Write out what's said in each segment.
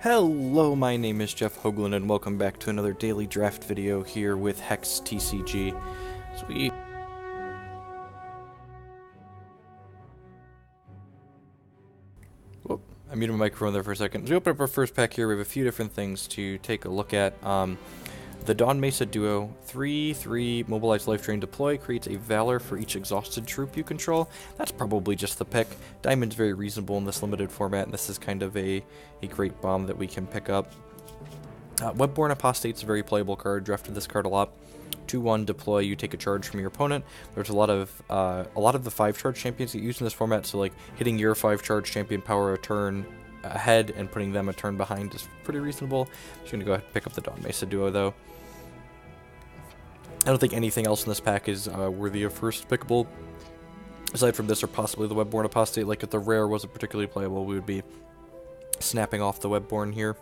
Hello, my name is Jeff Hoagland, and welcome back to another daily draft video here with Hex TCG. So I muted my microphone there for a second. As we open up our first pack here, we have a few different things to take a look at. The Dawn Mesa Duo, 3/3 Mobilize Life Drain Deploy, creates a Valor for each exhausted troop you control. That's probably just the pick. Diamond's very reasonable in this limited format, and this is kind of a great bomb that we can pick up. Webborn Apostate's a very playable card. Drafted this card a lot. 2/1 deploy, you take a charge from your opponent. There's a lot of the 5-charge champions get used in this format, so like hitting your 5-charge champion power a turn ahead and putting them a turn behind is pretty reasonable. I'm just going to go ahead and pick up the Dawn Mesa Duo though. I don't think anything else in this pack is worthy of first pickable. Aside from this or possibly the Webborn Apostate, like if the rare wasn't particularly playable, we would be snapping off the Webborn here.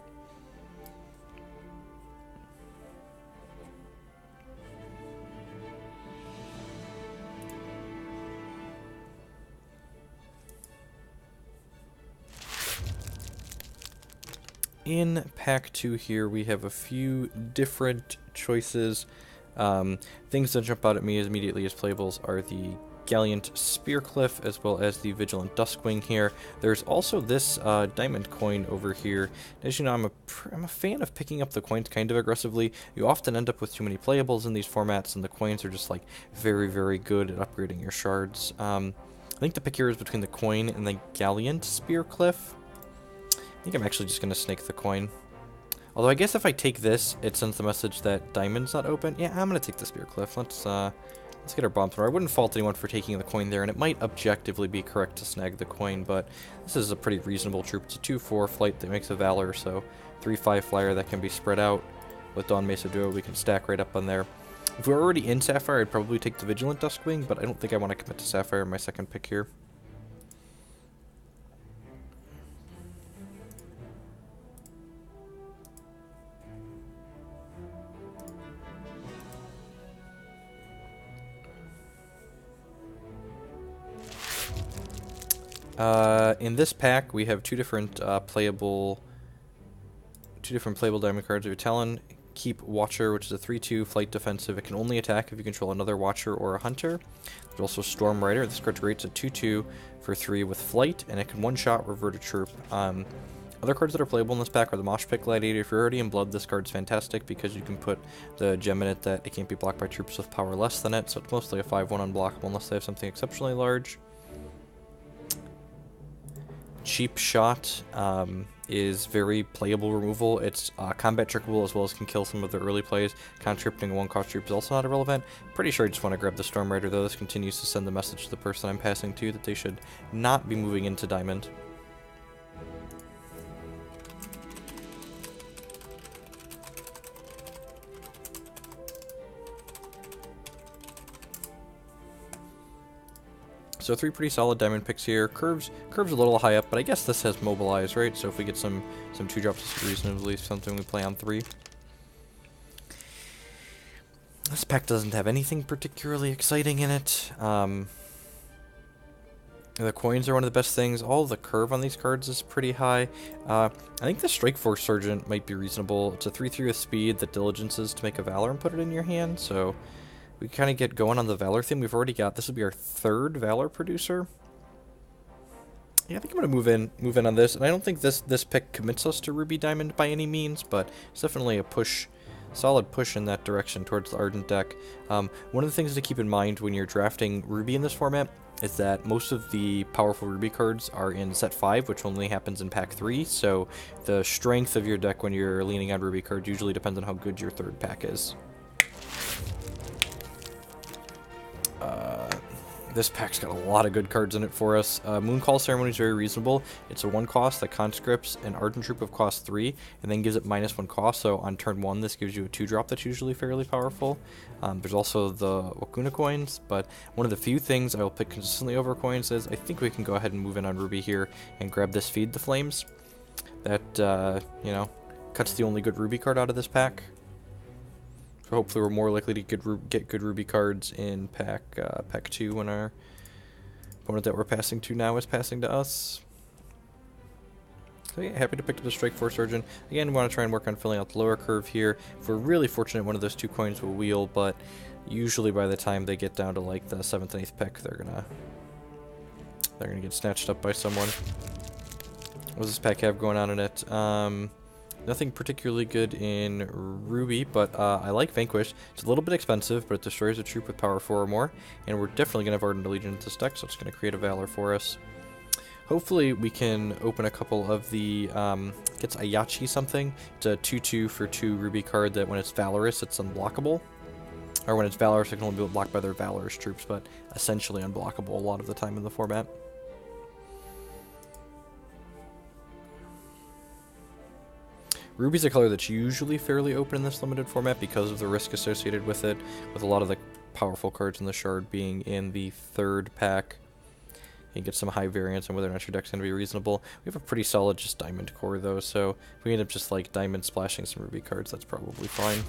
In pack 2 here, we have a few different choices. Things that jump out at me as immediately as playables are the Gallant Spearcliff as well as the Vigilant Duskwing here. There's also this diamond coin over here. As you know, I'm a fan of picking up the coins kind of aggressively. You often end up with too many playables in these formats, and the coins are just like very, very good at upgrading your shards. I think the pick here is between the coin and the Gallant Spearcliff. I think I'm actually just going to snake the coin. Although I guess if I take this, it sends the message that Diamond's not open. Yeah, I'm going to take the Spearcliff. Let's get our bomb thrower. I wouldn't fault anyone for taking the coin there, and it might objectively be correct to snag the coin, but this is a pretty reasonable troop. It's a 2/4 flight that makes a Valor, so 3/5 flyer that can be spread out. With Dawn Mesa Duo, we can stack right up on there. If we're already in Sapphire, I'd probably take the Vigilant Duskwing, but I don't think I want to commit to Sapphire in my second pick here. In this pack, we have two different playable diamond cards. We have Talon Keep Watcher, which is a 3/2 flight defensive. It can only attack if you control another Watcher or a Hunter. There's also Storm Rider. This card's great. It's a 2/2 for 3 with flight, and it can one-shot revert a troop. Other cards that are playable in this pack are the Mosh Pit Gladiator. If you're already in Blood, this card's fantastic because you can put the gem in it that it can't be blocked by troops with power less than it, so it's mostly a 5/1 unblockable unless they have something exceptionally large. Cheap Shot is very playable removal. It's combat trickable as well as can kill some of the early plays. Conscripting a 1-cost troop is also not irrelevant. Pretty sure I just want to grab the Storm Rider though. This continues to send the message to the person I'm passing to that they should not be moving into Diamond. So 3 pretty solid diamond picks here. Curve's a little high up, but I guess this has Mobilize, right? So if we get some 2-drops, it's reasonably something we play on 3. This pack doesn't have anything particularly exciting in it. The coins are one of the best things. All the curve on these cards is pretty high. I think the Strike Force Sergeant might be reasonable. It's a 3/3 with speed that diligences to make a Valor and put it in your hand, so we kind of get going on the Valor theme. We've already got, this will be our 3rd Valor producer. Yeah, I think I'm going to move in on this, and I don't think this pick commits us to Ruby Diamond by any means, but it's definitely a solid push in that direction towards the Ardent deck. One of the things to keep in mind when you're drafting Ruby in this format is that most of the powerful Ruby cards are in set 5, which only happens in pack 3, so the strength of your deck when you're leaning on Ruby cards usually depends on how good your 3rd pack is. This pack's got a lot of good cards in it for us. Mooncall Ceremony is very reasonable. It's a 1-cost that conscripts an Ardent Troop of cost 3, and then gives it -1 cost, so on turn 1 this gives you a 2-drop that's usually fairly powerful. There's also the Wakuna coins, but one of the few things I will pick consistently over coins is I think we can go ahead and move in on Ruby here and grab this Feed the Flames. That, you know, cuts the only good Ruby card out of this pack. So hopefully we're more likely to get good Ruby cards in pack 2 when our opponent that we're passing to now is passing to us. So yeah, happy to pick up the Strike Force Surgeon. Again, we want to try and work on filling out the lower curve here. If we're really fortunate, one of those 2 coins will wheel, but usually by the time they get down to like the 7th and 8th pick, they're gonna get snatched up by someone. What does this pack have going on in it? Nothing particularly good in Ruby, but I like Vanquish. It's a little bit expensive, but it destroys a troop with power 4 or more, and we're definitely going to have Ardent Allegiance to deck, so it's going to create a Valor for us. Hopefully we can open a couple of the, gets Ayachi something. It's a 2/2 for 2 Ruby card that when it's Valorous, it's unblockable. Or when it's Valorous, it can only be blocked by their Valorous troops, but essentially unblockable a lot of the time in the format. Ruby's a color that's usually fairly open in this limited format because of the risk associated with it, with a lot of the powerful cards in the Shard being in the 3rd pack. You get some high variance on whether or not your deck's going to be reasonable. We have a pretty solid just Diamond core though, so if we end up just like Diamond splashing some Ruby cards, that's probably fine.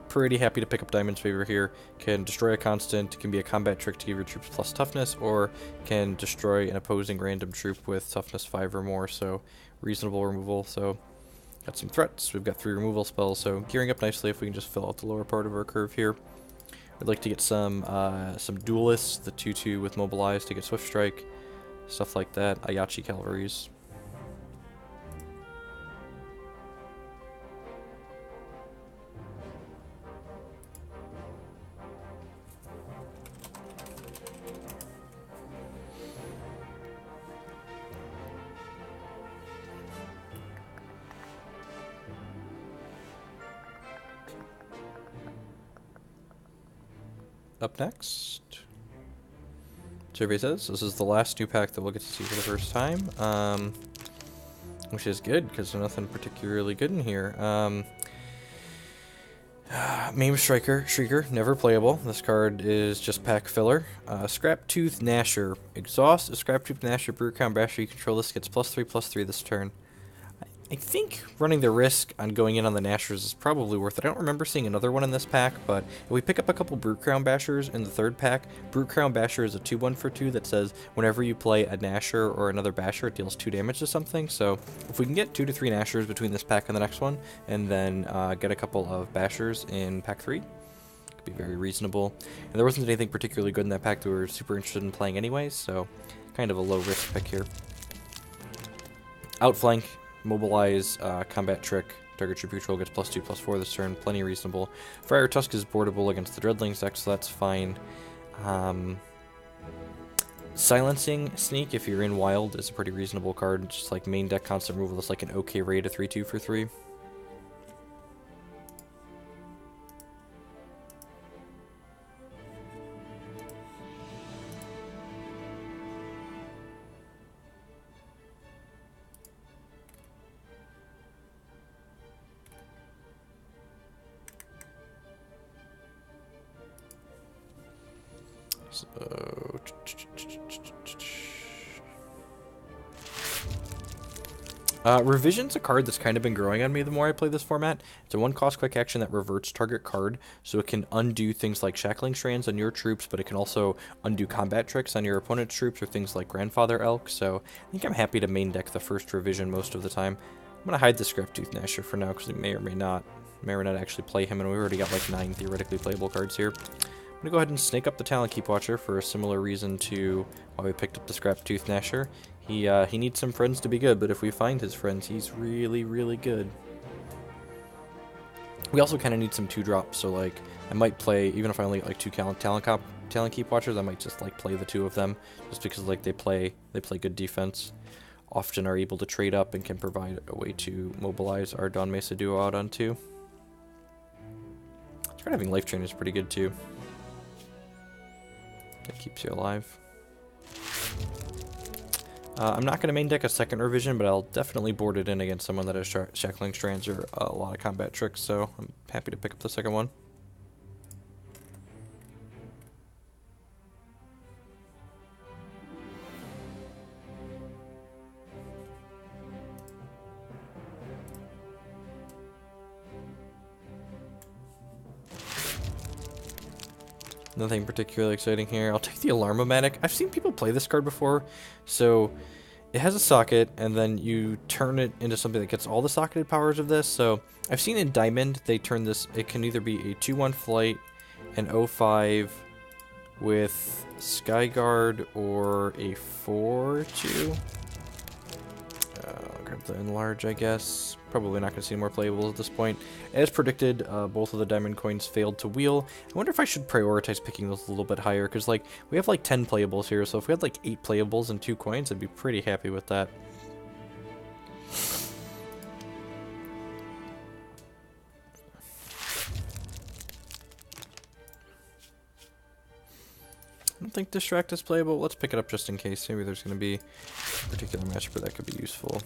Pretty happy to pick up Diamond's Favor here. Can destroy a constant, can be a combat trick to give your troops plus toughness, or can destroy an opposing random troop with toughness 5 or more, so reasonable removal. So got some threats, we've got 3 removal spells, so gearing up nicely if we can just fill out the lower part of our curve here. I'd like to get some duelists, the 2/2 with Mobilize to get Swift Strike, stuff like that, Ayachi Cavalries. Up next, survey says this is the last new pack that we'll get to see for the first time, which is good because there's nothing particularly good in here. Maim Shrieker, never playable. This card is just pack filler. Scraptooth Gnasher. Exhaust a Scraptooth Gnasher Brewcrown Basher you control. This gets +3/+3 this turn. I think running the risk on going in on the Gnashers is probably worth it. I don't remember seeing another one in this pack, but if we pick up a couple Brute-Crown Bashers in the 3rd pack, Brute-Crown Basher is a 2/1 for 2 that says whenever you play a Gnasher or another Basher, it deals 2 damage to something. So if we can get 2 to 3 Gnashers between this pack and the next one, and then get a couple of Bashers in pack 3, it could be very reasonable. And there wasn't anything particularly good in that pack that we were super interested in playing anyways, so kind of a low-risk pick here. Outflank. Mobilize, combat trick, target troop control gets +2/+4 this turn, plenty reasonable. Friar Tusk is boardable against the Dreadlings deck, so that's fine. Silencing Sneak, if you're in Wild, is a pretty reasonable card, just like main deck constant removal, it's like an okay rate of 3/2 for 3. Revision's a card that's kind of been growing on me the more I play this format. It's a 1-cost quick action that reverts target card, so it can undo things like Shackling Strands on your troops, but it can also undo combat tricks on your opponent's troops or things like Grandfather Elk, so I think I'm happy to main deck the first revision most of the time. I'm going to hide the Scraptooth Gnasher for now, because we may or may not actually play him, and we already got like 9 theoretically playable cards here. I'm going to go ahead and snake up the Talon Keep Watcher for a similar reason to why we picked up the Scraptooth Gnasher. He needs some friends to be good, but if we find his friends, he's really, really good. We also kind of need some 2-drops, so like, I might play, even if I only get like 2 Talon Keep Watchers, I might just like play the 2 of them, just because like they play good defense, often are able to trade up and can provide a way to mobilize our Dawn Mesa duo out on 2. This card having Life Train is pretty good too. That keeps you alive. I'm not going to main deck a second revision, but I'll definitely board it in against someone that has Shackling Strands or a lot of combat tricks, so I'm happy to pick up the second one. Nothing particularly exciting here. I'll take the Alarm-O-Matic. I've seen people play this card before, so it has a socket, and then you turn it into something that gets all the socketed powers of this. So I've seen in Diamond, they turn this, it can either be a 2-1 flight, an 0-5 with Skyguard, or a 4-2. Grab the enlarge, I guess. Probably not going to see more playables at this point. As predicted, both of the diamond coins failed to wheel. I wonder if I should prioritize picking those a little bit higher, because like we have like 10 playables here, so if we had like 8 playables and 2 coins, I'd be pretty happy with that. I don't think Distract is playable. Let's pick it up just in case. Maybe there's going to be a particular matchup where that could be useful.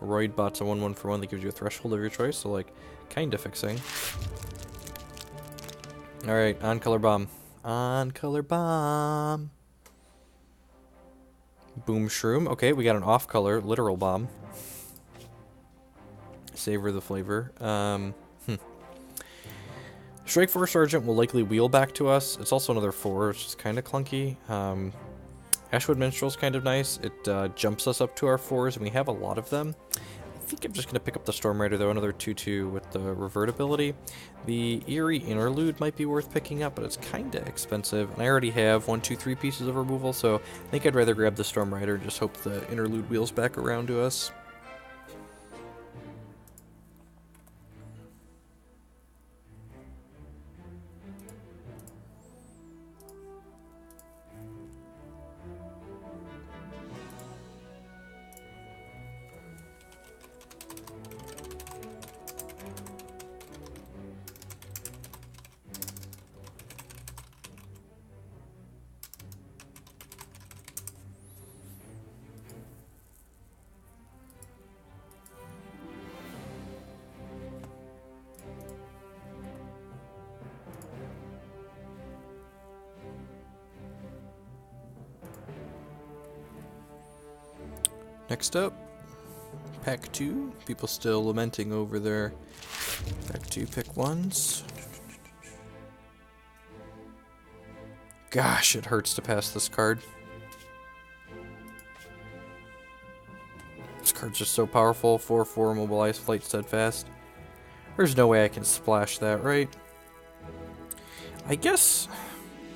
Roid Bot's a 1-1 for 1 that gives you a threshold of your choice, so like, kinda fixing. Alright, on Color Bomb. On Color Bomb. Boom Shroom. Okay, we got an off-color, literal bomb. Savor the flavor. Strike Force Sergeant will likely wheel back to us. It's also another 4, which is kind of clunky. Ashwood Minstrel's kind of nice. It jumps us up to our 4s, and we have a lot of them. I think I'm just going to pick up the Storm Rider, though, another 2-2 with the revert ability. The Eerie Interlude might be worth picking up, but it's kind of expensive. And I already have 1, 2, 3 pieces of removal, so I think I'd rather grab the Storm Rider and just hope the Interlude wheels back around to us. Next up, Pack 2. People still lamenting over their Pack 2 pick 1s. Gosh, it hurts to pass this card. This card's just so powerful. 4-4 Mobilize Flight Steadfast. There's no way I can splash that, right? I guess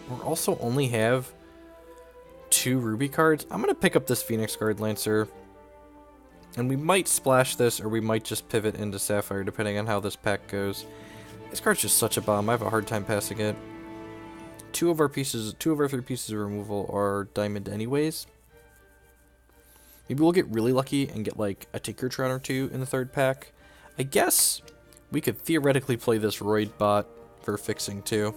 we'll also only have 2 Ruby cards. I'm going to pick up this Phoenix Guard Lancer. And we might splash this, or we might just pivot into Sapphire, depending on how this pack goes. This card's just such a bomb. I have a hard time passing it. 2 of our 3 pieces of removal are diamond anyways. Maybe we'll get really lucky and get like a Tinkertron or 2 in the 3rd pack. I guess we could theoretically play this Roid Bot for fixing too.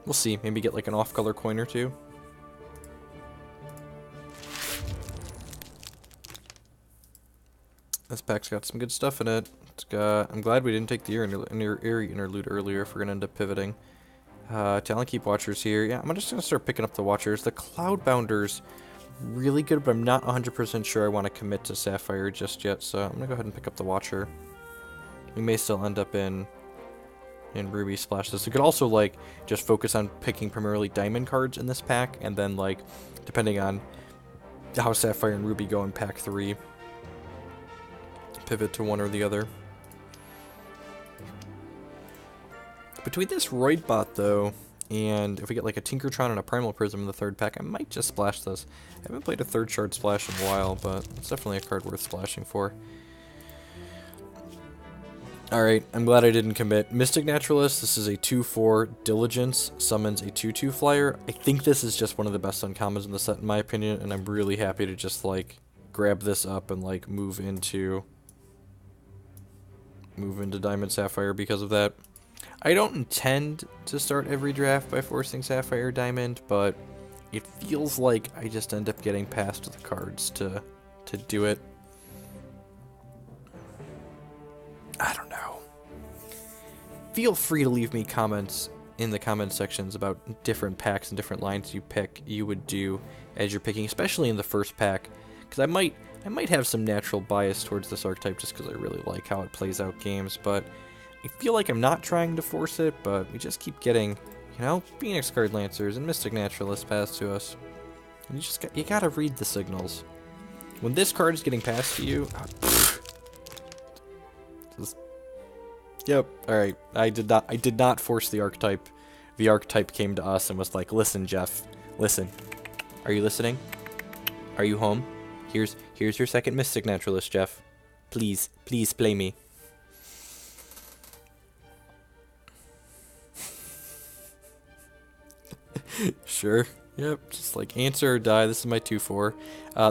We'll see. Maybe get like an off-color coin or 2. This pack's got some good stuff in it. It's got. I'm glad we didn't take the Eerie Interlude earlier if we're going to end up pivoting. Talent Keep Watchers here. Yeah, I'm just going to start picking up the Watchers. The Cloudbounder's really good, but I'm not 100% sure I want to commit to Sapphire just yet, so I'm going to go ahead and pick up the Watcher. We may still end up in Ruby splash this. We could also, like, just focus on picking primarily Diamond cards in this pack, and then, like, depending on how Sapphire and Ruby go in pack 3, pivot to one or the other. Between this Roid Bot, though, and if we get like a Tinkertron and a Primal Prism in the 3rd pack, I might just splash this. I haven't played a 3rd shard splash in a while, but it's definitely a card worth splashing for. Alright, I'm glad I didn't commit. Mystic Naturalist, this is a 2-4 Diligence, summons a 2-2 flyer. I think this is just one of the best uncommons in the set, in my opinion, and I'm really happy to just, like, grab this up and, like, move into Diamond Sapphire because of that. I don't intend to start every draft by forcing Sapphire Diamond, but it feels like I just end up getting past the cards to do it. I don't know. Feel free to leave me comments in the comment sections about different packs and different lines you would do as you're picking, especially in the 1st pack, because I might have some natural bias towards this archetype just because I really like how it plays out games, but I feel like I'm not trying to force it, but we just keep getting, you know, Phoenix Guard Lancers and Mystic Naturalists passed to us. You gotta read the signals. When this card is getting passed to you, yep. All right. I did not force the archetype. The archetype came to us and was like, "Listen, Jeff. Listen. Are you listening? Are you home? Here's your second Mystic Naturalist, Jeff. Please play me." Sure. Yep, just like answer or die. This is my 2/4.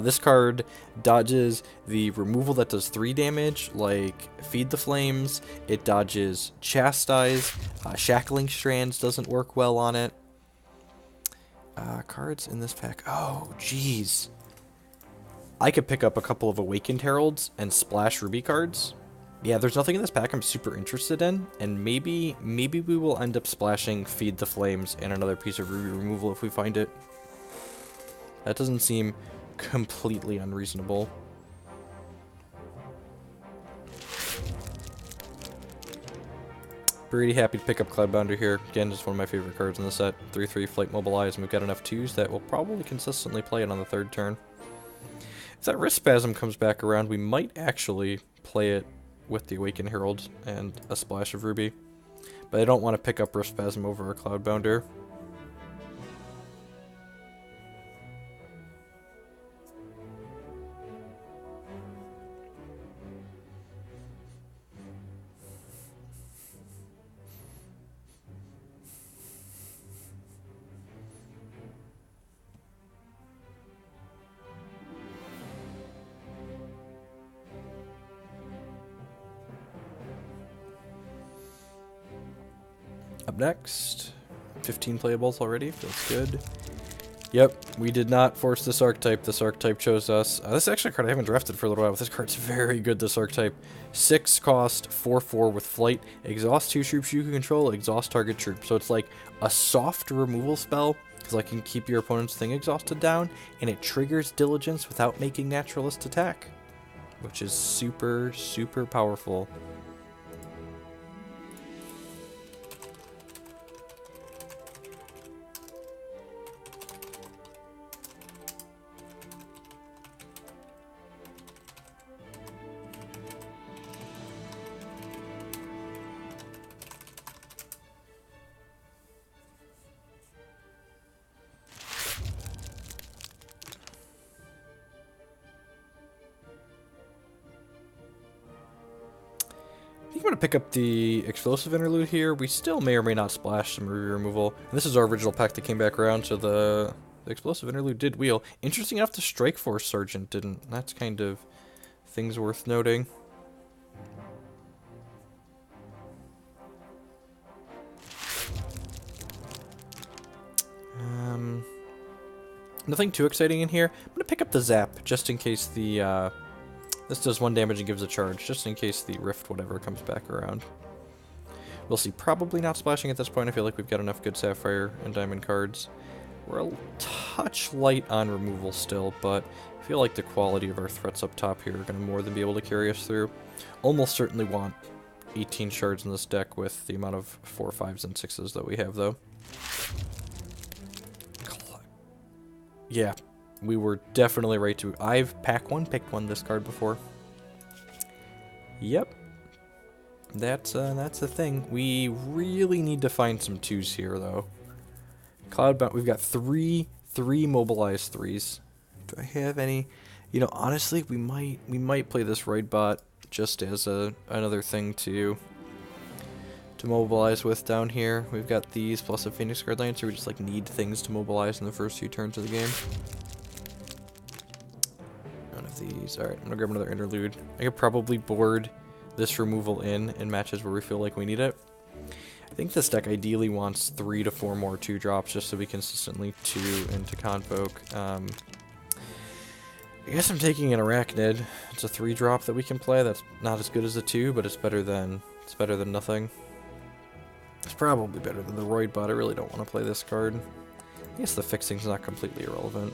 This card dodges the removal that does 3 damage, like Feed the Flames. It dodges Chastise. Shackling Strands doesn't work well on it. Cards in this pack. Oh, jeez. I could pick up a couple of Awakened Heralds and splash Ruby cards. Yeah, there's nothing in this pack I'm super interested in, and maybe we will end up splashing Feed the Flames and another piece of Ruby removal if we find it. That doesn't seem completely unreasonable. Pretty happy to pick up Cloudbounder here. Again, just one of my favorite cards in the set. 3/3 Flight Mobilize, and we've got enough 2s that will probably consistently play it on the 3rd turn. If that Wrist Spasm comes back around, we might actually play it with the Awakened Herald and a splash of Ruby. But I don't want to pick up Wrist Spasm over a Cloudbounder. Up next, 15 playables already, feels good. Yep, we did not force this archetype. This archetype chose us. This is actually a card I haven't drafted for a little while, but this card's very good, this archetype. 6 cost, 4/4 with flight. Exhaust 2 troops you can control, exhaust target troop. So it's like a soft removal spell, because I can keep your opponent's thing exhausted down, and it triggers Diligence without making Naturalist attack, which is super, super powerful. I'm going to pick up the Explosive Interlude here. We still may or may not splash some Ruby removal. And this is our original pack that came back around, so the Explosive Interlude did wheel. Interesting enough, the Strike Force Sergeant didn't. That's kind of things worth noting. Nothing too exciting in here. I'm going to pick up the Zap, just in case the... this does 1 damage and gives a charge, just in case the Rift whatever comes back around. We'll see. Probably not splashing at this point. I feel like we've got enough good Sapphire and Diamond cards. We're a touch light on removal still, but I feel like the quality of our threats up top here are going to more than be able to carry us through. Almost certainly want 18 shards in this deck with the amount of 4, 5s, and 6s that we have, though. Yeah. We were definitely right to... I've picked one this card before. Yep. That's a thing. We really need to find some 2s here, though. Cloudbound, we've got three mobilized 3s. Do I have any? You know, honestly, we might play this Raid Bot just as another thing to mobilize with down here. We've got these plus a Phoenix Guard Lancer. We just like need things to mobilize in the first few turns of the game. None of these. Alright, I'm gonna grab another Interlude. I could probably board this removal in matches where we feel like we need it. I think this deck ideally wants 3 to 4 more 2-drops just so we consistently 2 into Convoke. I guess I'm taking an Arachnid. It's a 3-drop that we can play. That's not as good as a 2, but it's better than nothing. It's probably better than the Roid Bot. I really don't want to play this card. I guess the fixing's not completely irrelevant.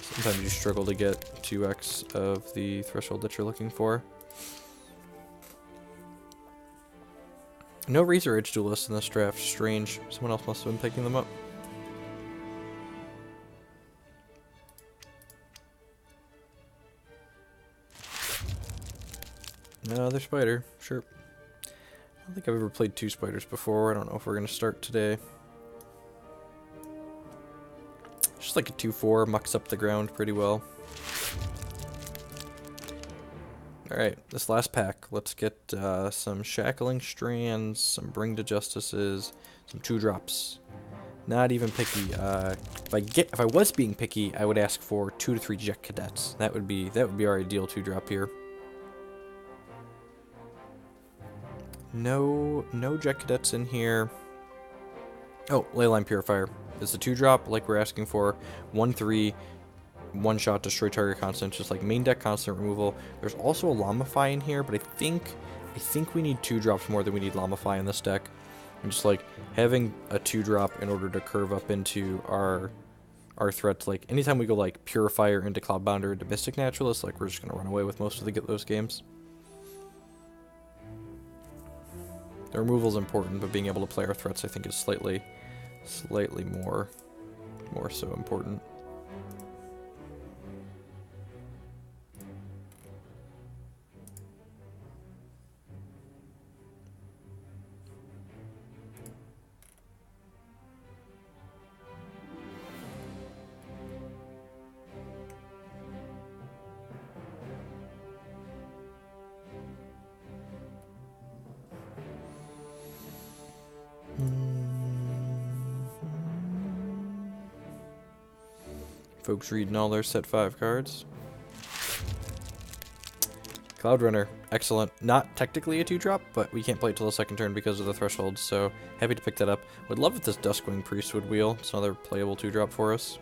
Sometimes you struggle to get 2x of the threshold that you're looking for. No Razor Edge Duelists in this draft. Strange. Someone else must have been picking them up. Another spider, sure. I don't think I've ever played 2 spiders before. I don't know if we're going to start today. Just like a 2-4, mucks up the ground pretty well. Alright, this last pack. Let's get some Shackling Strands, some Bring to Justices, some 2-drops. Not even picky. If I was being picky, I would ask for 2 to 3 Jet Cadets. That would be our ideal 2-drop here. No Jet Cadets in here. Oh, Leyline Purifier. It's a 2-drop, like we're asking for. 1/3, 1-shot, destroy target constant, just like main deck constant removal. There's also a Lamify in here, but I think we need 2-drops more than we need Lamify in this deck. And just like having a 2-drop in order to curve up into our threats. Like anytime we go like Purifier into Cloudbounder into Mystic Naturalist, like we're just gonna run away with most of those games. The removal is important, but being able to play our threats, I think, is slightly more so important. Folks reading all their set 5 cards. Cloud Runner, excellent. Not technically a 2-drop, but we can't play it till the second turn because of the threshold, so happy to pick that up. Would love if this Duskwing Priest would wheel. It's another playable 2-drop for us.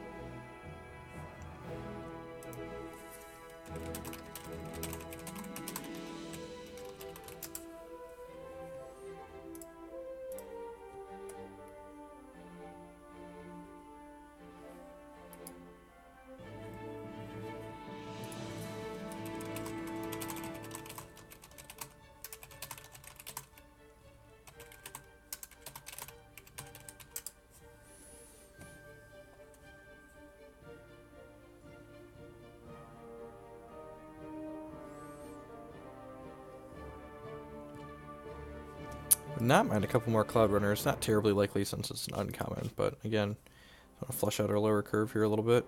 Would not mind a couple more Cloud Runners. Not terribly likely since it's an uncommon, but again, I want to flush out our lower curve here a little bit.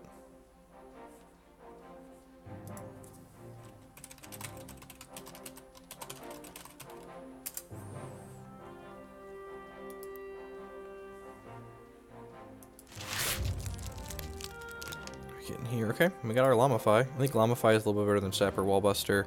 Getting here, okay. We got our Lamify. I think Lamify is a little bit better than Sapphire Wallbuster.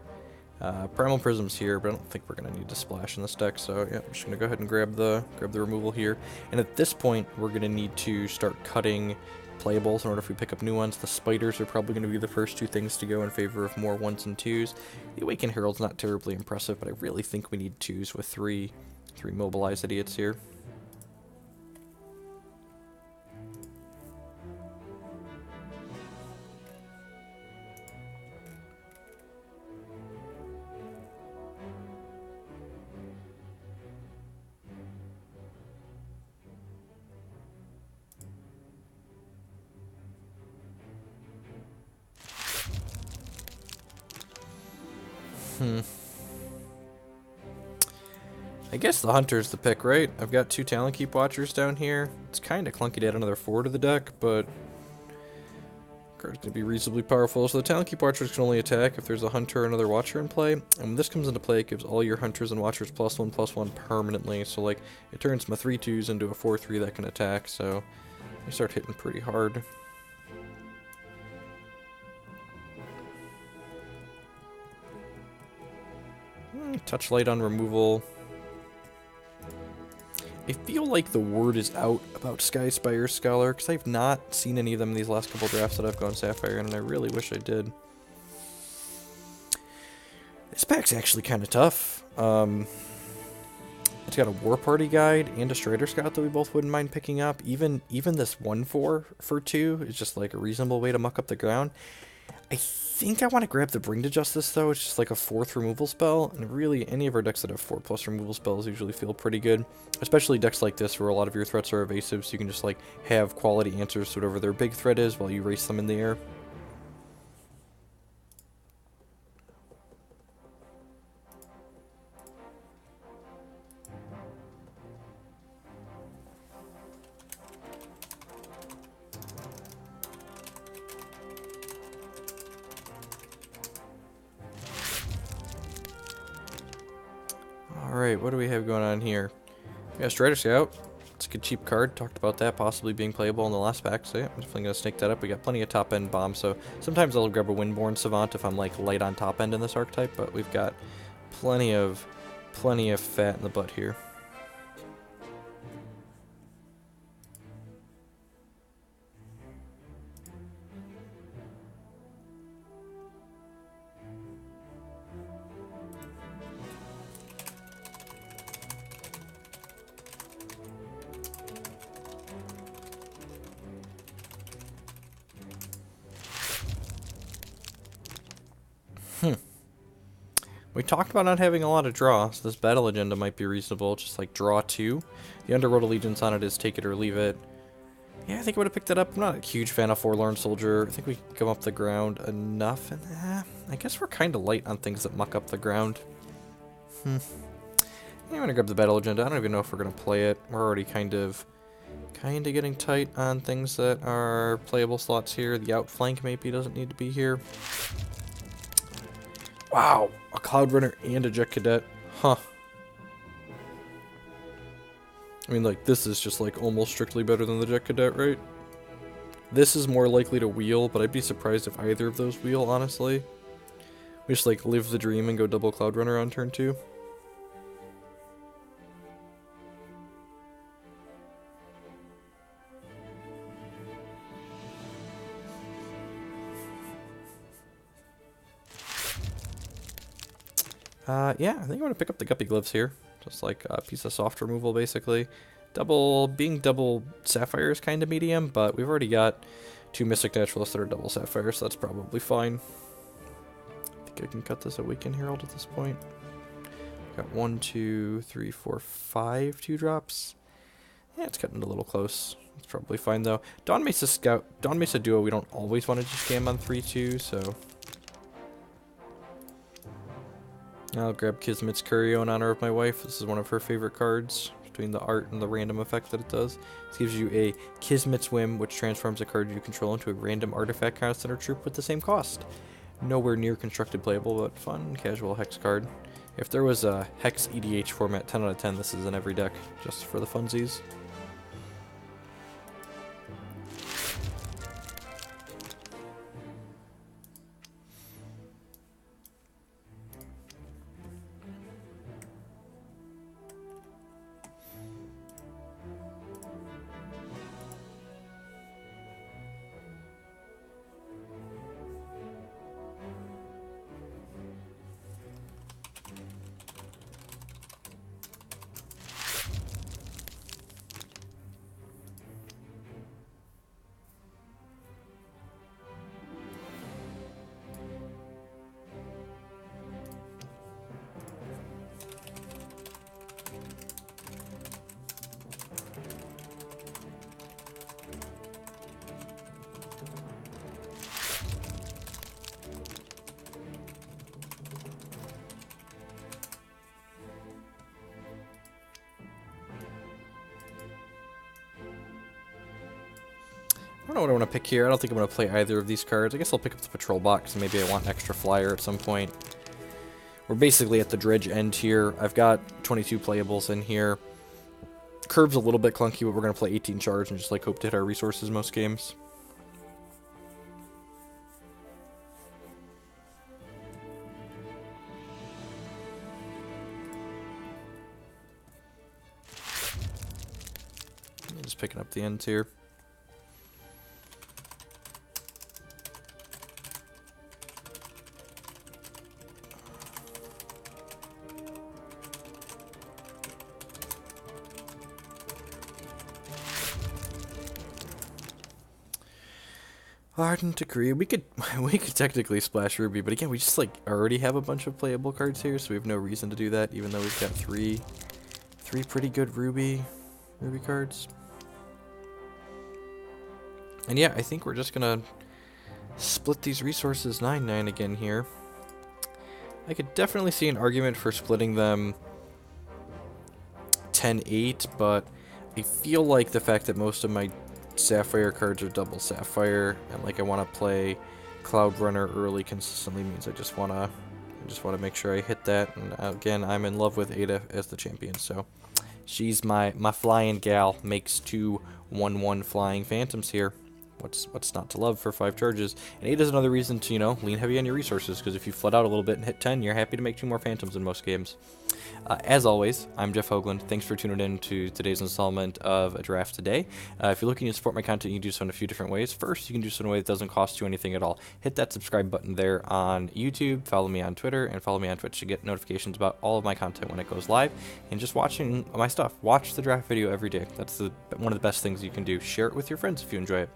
Primal Prism's here, but I don't think we're going to need to splash in this deck, so yeah, I'm just going to go ahead and grab the removal here. And at this point, we're going to need to start cutting playables in order if we pick up new ones. The Spiders are probably going to be the first 2 things to go in favor of more 1s and 2s. The Awakened Herald's not terribly impressive, but I really think we need 2s with 3 Mobilized Idiots here. I guess the Hunter's the pick, right? I've got 2 Talon Keep Watchers down here. It's kind of clunky to add another 4 to the deck, but card's going to be reasonably powerful. So the Talon Keep Watchers can only attack if there's a Hunter or another Watcher in play. And when this comes into play, it gives all your Hunters and Watchers +1/+1 permanently. So like, it turns my 3/2s into a 4/3 that can attack, so you start hitting pretty hard. Touch light on removal. I feel like the word is out about Sky Spire Scholar, because I've not seen any of them in these last couple drafts that I've gone Sapphire in, and I really wish I did. This pack's actually kind of tough. It's got a War Party Guide and a Strider Scout that we both wouldn't mind picking up. Even this 1/4 for 2 is just like a reasonable way to muck up the ground. I think I want to grab the Bring to Justice, though. It's just like a 4th removal spell, and really, any of our decks that have 4+ removal spells usually feel pretty good. Especially decks like this, where a lot of your threats are evasive, so you can just like have quality answers to whatever their big threat is while you race them in the air. Alright, what do we have going on here? We got Strider Scout. It's a good cheap card. Talked about that possibly being playable in the last pack, so yeah, I'm definitely going to snake that up. We got plenty of top-end bombs, so sometimes I'll grab a Windborne Savant if I'm like light on top-end in this archetype, but we've got plenty of fat in the butt here. We talked about not having a lot of draw, so this battle agenda might be reasonable, just like draw 2. The Underworld Allegiance on it is take it or leave it. Yeah, I think I would have picked it up. I'm not a huge fan of Forlorn Soldier. I think we come up the ground enough, and I guess we're kind of light on things that muck up the ground. Yeah, I'm gonna grab the battle agenda. I don't even know if we're gonna play it. We're already kind of getting tight on things that are playable slots here. The outflank maybe doesn't need to be here. Wow, a Cloud Runner and a Jet Cadet. Huh. I mean, like, this is just, like, almost strictly better than the Jet Cadet, right? This is more likely to wheel, but I'd be surprised if either of those wheel, honestly. We just, like, live the dream and go double Cloud Runner on turn 2. Yeah, I think I'm going to pick up the Guppy Glyphs here. Just like a piece of soft removal, basically. Being double Sapphire is kind of medium, but we've already got 2 Mystic Naturalists that are double Sapphire, so that's probably fine. I think I can cut this Awakened Herald at this point. Got 1, 2, 3, 4, 5 2-drops. Yeah, it's cutting it a little close. It's probably fine, though. Dawn Mesa Duo, we don't always want to just scam on 3-2, so... I'll grab Kismet's Curio in honor of my wife. This is one of her favorite cards, between the art and the random effect that it does. This gives you a Kismet's Whim, which transforms a card you control into a random artifact constant or troop with the same cost. Nowhere near constructed playable, but fun, casual Hex card. If there was a Hex EDH format, 10 out of 10, this is in every deck, just for the funsies. I don't know what I want to pick here. I don't think I'm going to play either of these cards. I guess I'll pick up the Patrol Box, and maybe I want an extra flyer at some point. We're basically at the dredge end here. I've got 22 playables in here. Curve's a little bit clunky, but we're going to play 18 charge and just like hope to hit our resources most games. I'm just picking up the ends here. Ardent Decree. We could technically splash Ruby, but again, we just like already have a bunch of playable cards here, so we have no reason to do that, even though we've got three pretty good Ruby cards. And yeah, I think we're just gonna split these resources 9-9 again here. I could definitely see an argument for splitting them 10-8, but I feel like the fact that most of my Sapphire cards are double Sapphire, and like I want to play Cloud Runner early consistently means I just want to I just want to make sure I hit that. And again, I'm in love with Ada as the champion, so she's my flying gal. Makes 2 1/1 flying phantoms here. What's not to love for 5 charges? And 8 is another reason to, you know, lean heavy on your resources, because if you flood out a little bit and hit 10, you're happy to make 2 more phantoms in most games. As always, I'm Jeff Hoagland. Thanks for tuning in to today's installment of A Draft Today. If you're looking to support my content, you can do so in a few different ways. First, you can do so in a way that doesn't cost you anything at all. Hit that subscribe button there on YouTube, follow me on Twitter, and follow me on Twitch to get notifications about all of my content when it goes live, and just watching my stuff. Watch the draft video every day. That's one of the best things you can do. Share it with your friends if you enjoy it.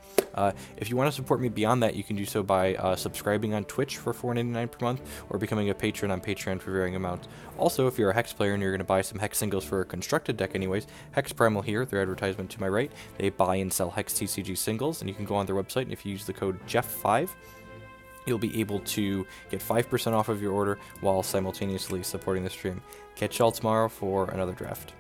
If you want to support me beyond that, you can do so by subscribing on Twitch for $4.99 per month, or becoming a patron on Patreon for varying amounts. Also, if you're a Hex player and you're going to buy some Hex singles for a constructed deck anyways, Hex Primal here, their advertisement to my right, they buy and sell Hex TCG singles, and you can go on their website, and if you use the code JEFF5, you'll be able to get 5% off of your order while simultaneously supporting the stream. Catch y'all tomorrow for another draft.